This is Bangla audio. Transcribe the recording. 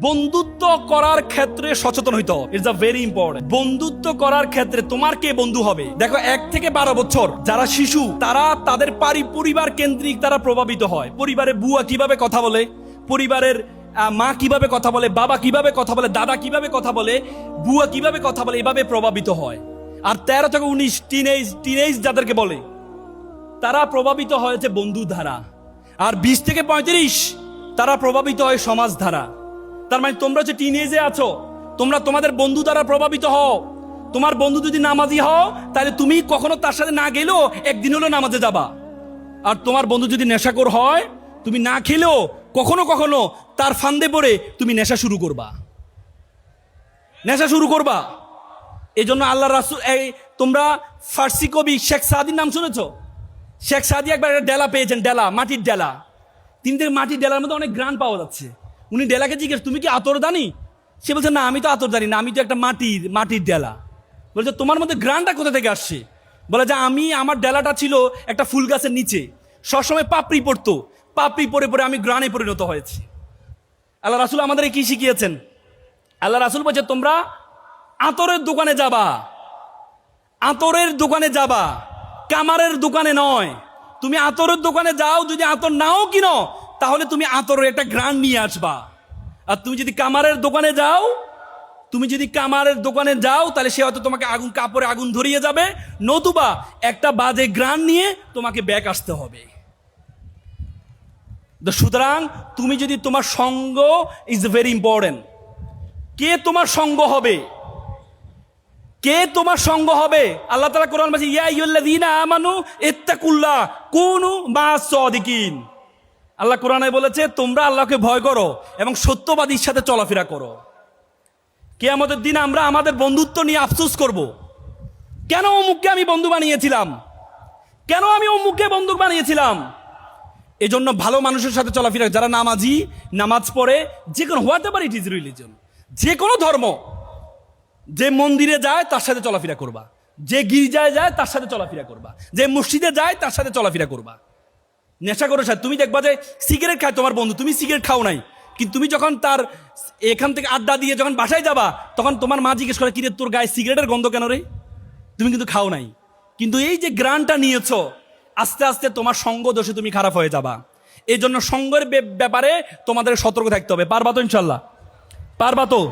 বন্ধুত্ব করার ক্ষেত্রে সচেতন হইতে হবে। It's a very important. বন্ধুত্ব করার ক্ষেত্রে তোমার কে বন্ধু হবে? দেখো 1 থেকে 12 বছর যারা শিশু, তারা তাদের পরিবার কেন্দ্রিক তারা প্রভাবিত হয়। পরিবারে বুয়া কিভাবে কথা বলে, পরিবারের মা কিভাবে কথা বলে, বাবা কিভাবে কথা বলে, দাদা কিভাবে কথা বলে, বুয়া কিভাবে কথা বলে, এভাবে প্রভাবিত হয়। আর 13 থেকে 19 টিনেজ যাদেরকে বলে, তারা প্রভাবিত হয়েছে বন্ধু ধারা। আর 20 থেকে 35 তারা প্রভাবিত হয় সমাজ ধারা। তার মানে তোমরা যে টিনেজে আছো, তোমরা তোমাদের বন্ধু দ্বারা প্রভাবিত হও। তোমার বন্ধু যদি নামাজি হও, তাহলে তুমি কখনো তার সাথে না গেলেও একদিন হলো নামাজে যাবা। আর তোমার বন্ধু যদি নেশাখোর হয়, তুমি না খেলেও কখনো কখনো তার ফান্দে পড়ে তুমি নেশা শুরু করবা। এই জন্য আল্লাহ রাসূল, তোমরা ফার্সি কবি শেখ সাদির নাম শুনেছো? শেখ সাদি একবার একটা ডেলা পেয়েছেন, ডেলা, মাটির ডেলা। তিনি মাটির ডেলার মধ্যে অনেক গ্রান পাওয়া যাচ্ছে। উনি ডেলাকে জিজ্ঞেস, তুমি কি আতর দানি? সে বলছে, না, আমি তো আতর জানি না, আমি তো একটা মাটির ডেলা। বলছে, তোমার মধ্যে গ্রানটা কোথা থেকে আসছে? বলে যে, আমার ডেলাটা ছিল একটা ফুল গাছের নিচে, সবসময় পাপড়ি পড়তো, পাপড়ি পরে পরে আমি গ্রানে পরিণত হয়েছি। আল্লাহ রাসূল আমাদের কি শিখিয়েছেন? আল্লাহ রাসূল বলছে, তোমরা আতরের দোকানে যাবা, কামারের দোকানে নয়। তুমি আতরের দোকানে যাও, যদি আতর নাও কিনো, তাহলে তুমি আতরের একটা গ্রান নিয়ে আসবা। আর তুমি যদি কামারের দোকানে যাও, তাহলে সে হয়তো তোমাকে কাপড়ে আগুন ধরিয়ে যাবে, নতুবা একটা বাজে গ্রান নিয়ে তোমাকে ব্যাক আসতে হবে। সুতরাং তুমি যদি, তোমার সঙ্গ ইজ ভেরি ইম্পর্টেন্ট। কে তোমার সঙ্গ হবে? আল্লাহ তাআলা কোরআন বলছে, ইয়া আইয়ুহাল্লাযীনা আমানু ইত্তাকুল্লাহ কুনু মা'আস সাদিকিন। আল্লাহ কোরআনে বলেছে, তোমরা আল্লাহকে ভয় করো এবং সত্যবাদীর সাথে চলাফেরা করো। কিয়ামতের দিন আমরা আমাদের বন্ধুত্ব নিয়ে আফসোস করব। কেন অমুককে আমি বন্ধু বানিয়েছিলাম? এজন্য ভালো মানুষের সাথে চলাফেরা, যারা নামাজি, নামাজ পড়ে, যে কোনো what ever it is religion, যে কোনো ধর্ম, যে মন্দিরে যায় তার সাথে চলাফেরা করবা, যে গির্জায় যায় তার সাথে চলাফেরা করবা, যে মসজিদে যায় তার সাথে চলাফেরা করবা। নেশা করে সাথে তুমি দেখবা যে সিগারেট খায় তোমার বন্ধু, তুমি সিগারেট খাও নাই, কিন্তু তুমি যখন তার এখান থেকে আড্ডা দিয়ে যখন বাসায় যাবা, তখন তোমার মা জিজ্ঞেস করে, কিরে তোর গায়ে সিগারেটের গন্ধ কেন রে? তুমি কিন্তু খাও নাই, কিন্তু এই যে গ্রানটা নিয়েছো, আস্তে আস্তে তোমার সঙ্গ দোষে তুমি খারাপ হয়ে যাবা। এই জন্য সঙ্গের ব্যাপারে তোমাদের সতর্ক থাকতে হবে। পারবা তো? ইনশাল্লাহ পারবা তো?